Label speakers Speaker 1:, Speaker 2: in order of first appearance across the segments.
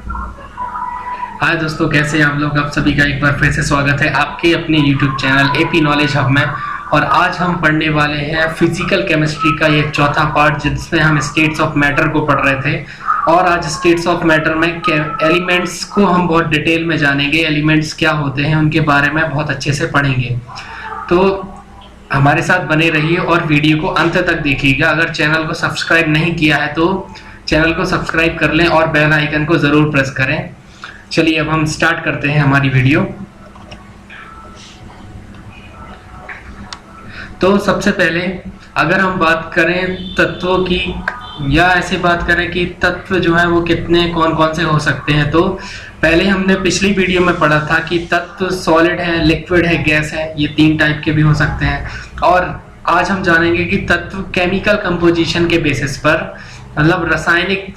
Speaker 1: हाय दोस्तों, कैसे हैं आप लोग। आप सभी का एक बार फिर से स्वागत है आपके अपने YouTube channel AP knowledge hub में। और आज हम पढ़ने वाले हैं फिजिकल केमिस्ट्री का ये चौथा पार्ट, जिसमें हम स्टेट्स ऑफ मैटर को पढ़ रहे थे। और आज स्टेट्स ऑफ मैटर में एलिमेंट्स को हम बहुत डिटेल में जानेंगे। एलिमेंट्स क्या होते हैं उनके बारे में बहुत अच्छे से पढ़ेंगे। तो हमारे साथ बने रहिए और वीडियो को अंत तक देखिएगा। अगर चैनल को सब्सक्राइब नहीं किया है तो चैनल को सब्सक्राइब कर लें और बेल आइकन को ज़रूर प्रेस करें। चलिए अब हम स्टार्ट करते हैं हमारी वीडियो। तो सबसे पहले अगर हम बात करें तत्वों की, या ऐसे बात करें कि तत्व जो है वो कितने कौन कौन से हो सकते हैं, तो पहले हमने पिछली वीडियो में पढ़ा था कि तत्व सॉलिड है, लिक्विड है, गैस है, ये 3 टाइप के भी हो सकते हैं। और आज हम जानेंगे कि तत्व केमिकल कंपोजिशन के बेसिस पर, मतलब रासायनिक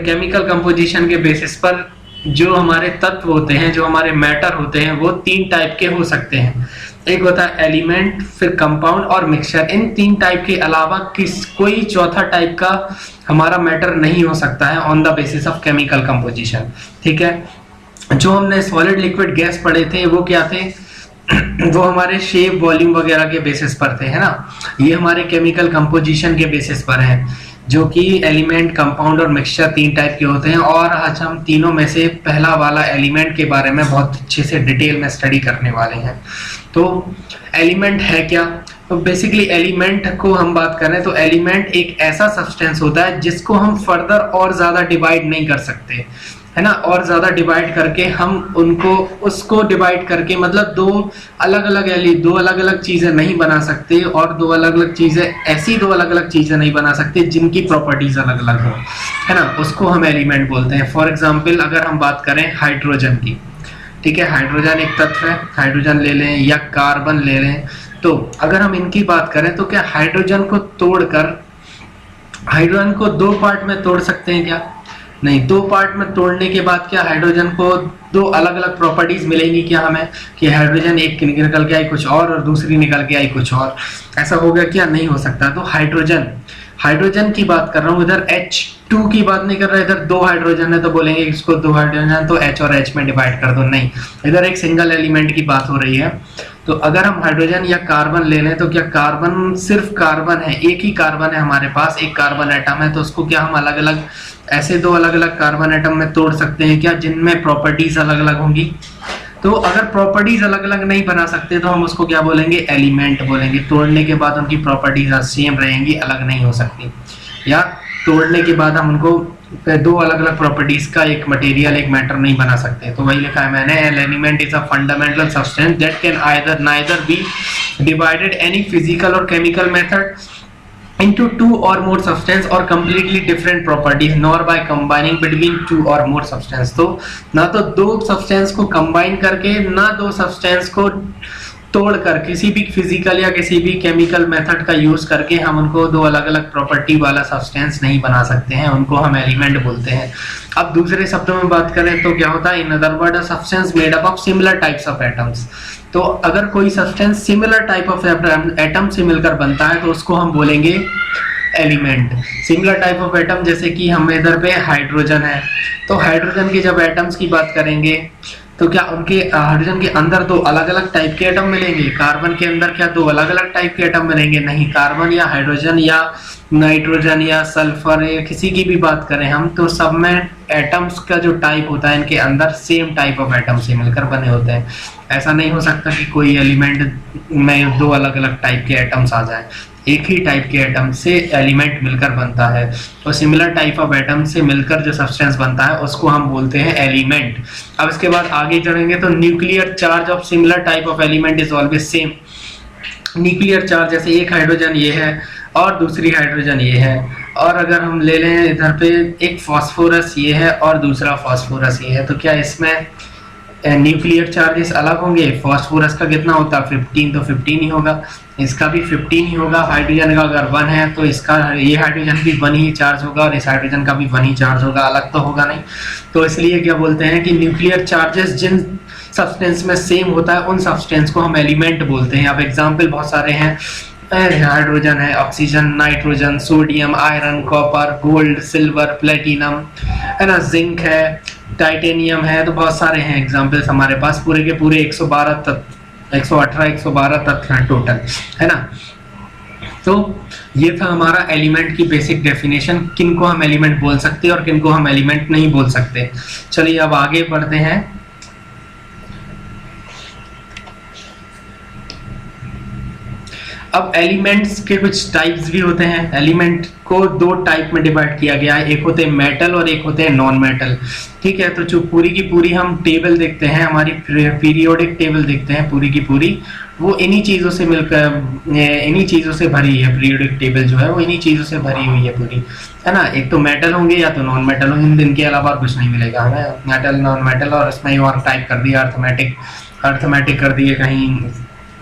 Speaker 1: केमिकल कंपोजिशन के बेसिस पर जो हमारे तत्व होते हैं, जो हमारे मैटर होते हैं, वो 3 टाइप के हो सकते हैं। एक होता है एलिमेंट, फिर कंपाउंड और मिक्सचर। इन 3 टाइप के अलावा कोई चौथा टाइप का हमारा मैटर नहीं हो सकता है on the basis of chemical composition. ठीक है, जो हमने सॉलिड लिक्विड गैस पढ़े थे वो क्या थे? वो हमारे शेप, वॉल्यूम वगैरह के बेसिस पर थे, है ना। ये हमारे केमिकल कंपोजिशन के बेसिस पर है, जो कि एलिमेंट, कंपाउंड और मिक्सचर 3 टाइप के होते हैं। और आज हम तीनों में से पहला वाला एलिमेंट के बारे में बहुत अच्छे से डिटेल में स्टडी करने वाले हैं। तो एलिमेंट है क्या? तो बेसिकली एलिमेंट को हम बात करें तो एलिमेंट एक ऐसा सब्सटेंस होता है जिसको हम फर्दर और ज्यादा डिवाइड नहीं कर सकते, है ना। और ज्यादा डिवाइड करके हम उसको डिवाइड करके, मतलब दो अलग अलग चीजें नहीं बना सकते, और दो अलग अलग चीजें नहीं बना सकते जिनकी प्रॉपर्टीज अलग अलग हो, है ना। उसको हम एलिमेंट बोलते हैं। फॉर एग्जाम्पल अगर हम बात करें हाइड्रोजन की, ठीक है, हाइड्रोजन एक तत्व है, हाइड्रोजन ले लें या कार्बन ले लें। तो अगर हम इनकी बात करें तो क्या हाइड्रोजन को 2 पार्ट में तोड़ सकते हैं क्या? नहीं। 2 पार्ट में तोड़ने के बाद क्या हाइड्रोजन को 2 अलग अलग प्रॉपर्टीज मिलेंगी क्या हमें, कि हाइड्रोजन एक निकल के आई कुछ और दूसरी निकल के आई कुछ और? ऐसा होगा क्या? नहीं हो सकता। तो हाइड्रोजन की बात कर रहा हूँ, इधर H2 की बात नहीं कर रहा। इधर 2 हाइड्रोजन है तो बोलेंगे इसको 2 हाइड्रोजन तो H और H में डिवाइड कर दो, नहीं। इधर एक सिंगल एलिमेंट की बात हो रही है। तो अगर हम हाइड्रोजन या कार्बन ले लें तो क्या कार्बन सिर्फ कार्बन है, एक ही कार्बन है हमारे पास, एक कार्बन एटम है, तो उसको क्या हम अलग अलग ऐसे 2 अलग अलग कार्बन एटम में तोड़ सकते हैं क्या, जिनमें प्रॉपर्टीज अलग अलग होंगी? तो अगर प्रॉपर्टीज अलग अलग नहीं बना सकते तो हम उसको क्या बोलेंगे? एलिमेंट बोलेंगे। तोड़ने के बाद उनकी प्रॉपर्टीज सेम रहेंगी, अलग नहीं हो सकती। या तोड़ने के बाद हम उनको 2 अलग अलग प्रॉपर्टीज का एक मटेरियल, एक मैटर नहीं बना सकते। तो वही लिखा है मैंने, an element is a fundamental substance that can neither be divided any physical और chemical method into 2 or more substance or completely different properties nor by combining between 2 or more substance। तो ना तो 2 सब्सटेंस को combine करके, ना 2 substance को तोड़कर, किसी भी फिजिकल या किसी भी केमिकल मेथड का यूज करके हम उनको 2 अलग अलग प्रॉपर्टी वाला सब्सटेंस नहीं बना सकते हैं, उनको हम एलिमेंट बोलते हैं। अब दूसरे शब्दों में बात करें तो क्या होता है? In other word, a substance made up of similar types of atoms. तो अगर कोई substance similar type of atom से मिलकर बनता है तो उसको हम बोलेंगे element. Similar type of atom, जैसे कि हम इधर पे हाइड्रोजन है, तो हाइड्रोजन के जब एटम्स की बात करेंगे तो क्या उनके हाइड्रोजन के अंदर 2 अलग अलग टाइप के एटम मिलेंगे? कार्बन के अंदर क्या 2 अलग अलग टाइप के एटम मिलेंगे? नहीं। कार्बन या हाइड्रोजन या नाइट्रोजन या सल्फर या किसी की भी बात करें हम, तो सब में एटम्स का जो टाइप होता है इनके अंदर सेम टाइप ऑफ एटम से मिलकर बने होते हैं। ऐसा नहीं हो सकता कि कोई एलिमेंट में 2 अलग अलग टाइप के एटम्स आ जाए। एक ही टाइप के एटम से एलिमेंट मिलकर बनता है, और सिमिलर टाइप ऑफ एटम से मिलकर जो सब्सटेंस बनता है उसको हम बोलते हैं एलिमेंट। अब इसके बाद आगे चलेंगे तो nuclear charge of similar type of element is always same. Nuclear charge, जैसे एक हाइड्रोजन ये है और दूसरी हाइड्रोजन ये है, और अगर हम ले लें इधर पे एक फास्फोरस ये है और दूसरा फास्फोरस ये है, तो क्या इसमें न्यूक्लियर चार्जेस अलग होंगे? फास्फोरस का कितना होता है? 15, तो 15 ही होगा। इसका भी 15 ही होगा। हाइड्रोजन का अगर 1 है तो इसका, ये हाइड्रोजन भी 1 ही चार्ज होगा और इस हाइड्रोजन का भी 1 ही चार्ज होगा, अलग तो होगा नहीं। तो इसलिए क्या बोलते हैं कि न्यूक्लियर चार्जेस जिन सब्सटेंस में सेम होता है उन सब्सटेंस को हम एलिमेंट बोलते हैं। अब एग्जाम्पल बहुत सारे हैं, हाइड्रोजन है, oxygen, nitrogen, sodium, iron, copper, gold, silver, platinum, है ना, जिंक है, टाइटेनियम है। तो बहुत सारे हैं एग्जाम्पल्स हमारे पास, पूरे के पूरे 112 तत्व, 118 112 तत्व हैं टोटल, है ना। तो ये था हमारा एलिमेंट की बेसिक डेफिनेशन, किनको हम एलिमेंट बोल सकते हैं और किनको हम एलिमेंट नहीं बोल सकते। चलिए अब आगे बढ़ते हैं। अब एलिमेंट्स के कुछ टाइप्स भी होते हैं। एलिमेंट को दो टाइप में डिवाइड किया गया है, एक होते हैं मेटल और एक होते हैं नॉन मेटल। ठीक है, तो जो पूरी की पूरी हम टेबल देखते हैं, हमारी पीरियोडिक टेबल देखते हैं पूरी की पूरी, वो इन्हीं चीजों से मिलकर, इन्हीं चीजों से भरी है। पीरियोडिक टेबल जो है वो इन्हीं चीजों से भरी हुई है पूरी, है ना। एक तो मेटल होंगे या तो नॉन मेटल होंगे, इनके अलावा कुछ नहीं मिलेगा हमें। मेटल, नॉन मेटल, और इसमें और टाइप कर दिया अर्थमेटिक कर दिए कहीं,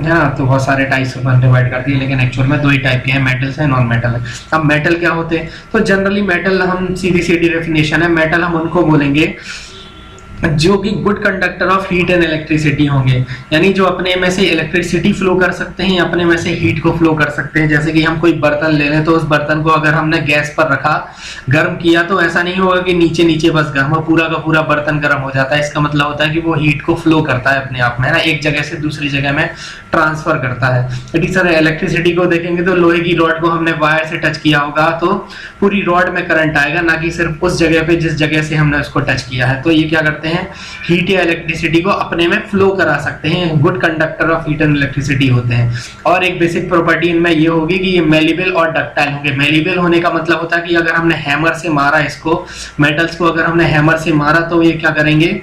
Speaker 1: हाँ, तो बहुत सारे टाइप्स में डिवाइड कर दिए, लेकिन एक्चुअल में दो ही टाइप के हैं, मेटल्स हैं, नॉन मेटल है। अब मेटल क्या होते हैं? तो जनरली मेटल, हम सीधी डेफिनेशन है, मेटल हम उनको बोलेंगे जो कि good conductor of heat and electricity होंगे, यानी जो अपने में से इलेक्ट्रिसिटी फ्लो कर सकते हैं, अपने में से हीट को फ्लो कर सकते हैं। जैसे कि हम कोई बर्तन ले लें, तो उस बर्तन को अगर हमने गैस पर रखा, गर्म किया, तो ऐसा नहीं होगा कि नीचे नीचे बस गर्म हो, पूरा का पूरा बर्तन गर्म हो जाता है। इसका मतलब होता है कि वो हीट को फ्लो करता है अपने आप में, है ना, एक जगह से दूसरी जगह में ट्रांसफर करता है। इसी तरह इलेक्ट्रिसिटी को देखेंगे तो लोहे की रॉड को हमने वायर से टच किया होगा तो पूरी रॉड में करंट आएगा, ना कि सिर्फ उस जगह पे जिस जगह से हमने उसको टच किया है। तो ये क्या करते हैं, हीट या इलेक्ट्रिसिटी को अपने में फ्लो करा सकते हैं, good conductor of heat and electricity होते हैं। और एक बेसिक प्रॉपर्टी इनमें ये होगी कि ये मेलेबल और डक्टाइल होंगे। मेलेबल होने का मतलब होता है कि अगर हमने हैमर से मारा इसको, मेटल्स को अगर हमने हैमर से मारा, तो ये क्या करेंगे,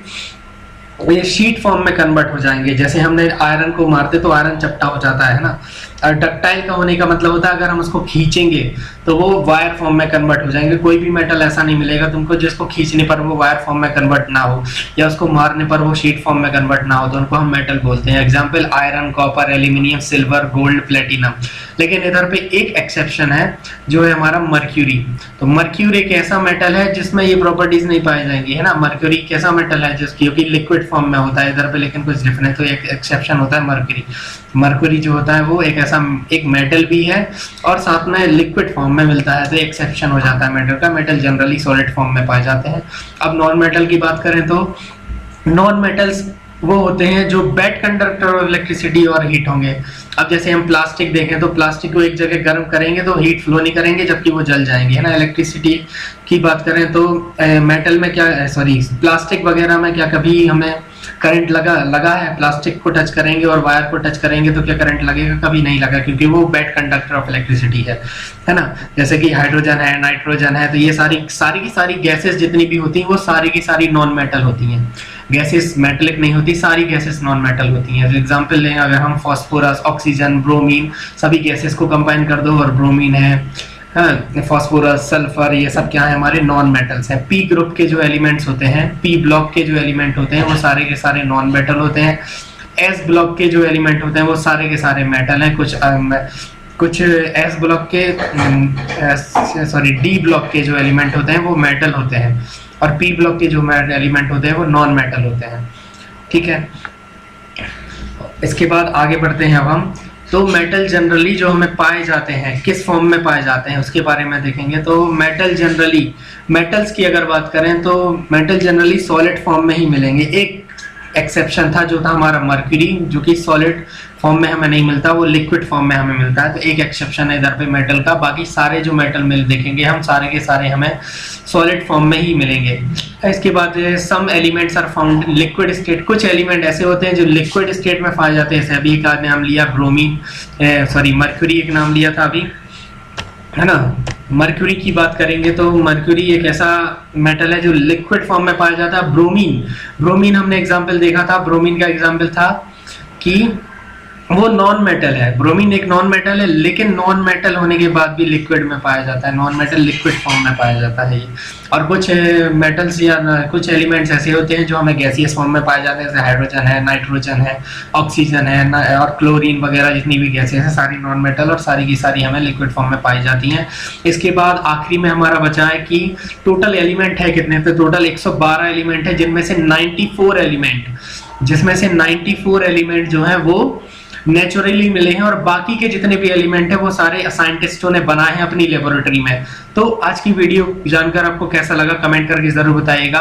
Speaker 1: ये शीट फॉर्म में कन्वर्ट हो जाएंगे। जैसे हमने आयरन को मारते तो आयरन चपटा हो जाता है ना। और डक्टाइल का होने का मतलब होता है अगर हम उसको खींचेंगे तो वो वायर फॉर्म में कन्वर्ट हो जाएंगे। कोई भी मेटल ऐसा नहीं मिलेगा तुमको जिसको खींचने पर वो वायर फॉर्म में कन्वर्ट ना हो, या उसको मारने पर वो शीट फॉर्म में कन्वर्ट ना हो, तो उनको हम मेटल बोलते हैं। Example iron, copper, aluminium, silver, gold, platinum. लेकिन इधर पे एक एक्सेप्शन है जो है हमारा मर्क्यूरी। तो मर्क्यूरी एक ऐसा मेटल है जिसमें ये प्रॉपर्टीज नहीं पाई जाएंगी, है ना। मर्क्यूरी कैसा मेटल है जिसकी क्योंकि लिक्विड फॉर्म में होता है इधर पे, लेकिन कुछ डिफरेंस, तो एक एक्सेप्शन होता है मर्क्यूरी। मर्क्यूरी जो होता है वो एक ऐसा एक मेटल भी है और साथ में लिक्विड फॉर्म में मिलता है, तो एक्सेप्शन हो जाता है मेटल का। मेटल जनरली सॉलिड फॉर्म में पाए जाते हैं। अब नॉन मेटल की बात करें तो नॉन मेटल्स वो होते हैं जो बैड कंडक्टर ऑफ इलेक्ट्रिसिटी और हीट होंगे। अब जैसे हम प्लास्टिक देखें तो प्लास्टिक को एक जगह गर्म करेंगे तो हीट फ्लो नहीं करेंगे, जबकि वो जल जाएंगे, है ना। इलेक्ट्रिसिटी की बात करें तो मेटल में क्या, प्लास्टिक वगैरह में क्या कभी हमें करंट लगा है? प्लास्टिक को टच करेंगे और वायर को टच करेंगे तो क्या करंट लगेगा? कभी नहीं लगा, क्योंकि वो बैड कंडक्टर ऑफ इलेक्ट्रिसिटी है ना। जैसे कि हाइड्रोजन है, नाइट्रोजन है, तो ये सारी की सारी गैसेस जितनी भी होती हैं वो सारी की सारी नॉन मेटल होती हैं। गैसेस मेटेलिक नहीं होती, सारी गैसेस नॉन मेटल होती हैं। एग्जाम्पल लें अगर हम, फॉस्फोरस, ऑक्सीजन, ब्रोमीन, सभी गैसेस को कंबाइन कर दो और ब्रोमीन है, फॉस्फोरस, सल्फर, ये सब क्या है, हमारे नॉन मेटल्स हैं। पी ग्रुप के जो एलिमेंट्स होते हैं, पी ब्लॉक के जो एलिमेंट होते हैं वो सारे के सारे नॉन मेटल होते हैं। एस ब्लॉक के जो एलिमेंट होते हैं वो सारे के सारे मेटल हैं। कुछ एस ब्लॉक के डी ब्लॉक के जो एलिमेंट होते हैं वो मेटल होते हैं, और पी ब्लॉक के जो एलिमेंट होते हैं वो नॉन मेटल होते हैं। ठीक है, इसके बाद आगे बढ़ते हैं। अब हम तो मेटल जनरली जो हमें पाए जाते हैं किस फॉर्म में पाए जाते हैं उसके बारे में देखेंगे। तो मेटल जनरली, मेटल्स की अगर बात करें तो मेटल जनरली सॉलिड फॉर्म में ही मिलेंगे। एक एक्सेप्शन था जो था हमारा मर्क्यूरी, जो कि सॉलिड फॉर्म में हमें नहीं मिलता, वो लिक्विड फॉर्म में हमें मिलता है। तो एक एक्सेप्शन है इधर पे मेटल का। बाकी सारे जो मेटल मिल देखेंगे हम, सारे के सारे हमें सॉलिड फॉर्म में ही मिलेंगे। इसके बाद some elements are found in liquid state. कुछ एलिमेंट ऐसे होते हैं जो लिक्विड स्टेट में पाए जाते हैं। जैसे अभी का नाम लिया मर्क्यूरी एक नाम लिया था अभी, है ना। मर्क्यूरी की बात करेंगे तो मर्क्यूरी एक ऐसा मेटल है जो लिक्विड फॉर्म में पाया जाता है। ब्रोमीन हमने एग्जाम्पल देखा था। ब्रोमीन का एग्जाम्पल था कि वो नॉन मेटल है। ब्रोमीन एक नॉन मेटल है, लेकिन नॉन मेटल होने के बाद भी लिक्विड में पाया जाता है। नॉन मेटल लिक्विड फॉर्म में पाया जाता है। और कुछ मेटल्स या कुछ एलिमेंट्स ऐसे होते हैं जो हमें गैसियस फॉर्म में पाए जाते हैं, जैसे हाइड्रोजन है, नाइट्रोजन है, ऑक्सीजन है और क्लोरीन वगैरह जितनी भी गैसें हैं सारी नॉन मेटल और सारी की सारी हमें लिक्विड फॉर्म में पाई जाती हैं। इसके बाद आखिरी में हमारा बचा है कि टोटल एलिमेंट है कितने, तो टोटल 112 एलिमेंट है, जिसमें से 94 एलिमेंट जो है वो नेचुरली मिले हैं और बाकी के जितने भी एलिमेंट है वो सारे साइंटिस्टों ने बनाए हैं अपनी लेबोरेटरी में। तो आज की वीडियो जानकर आपको कैसा लगा कमेंट करके जरूर बताइएगा।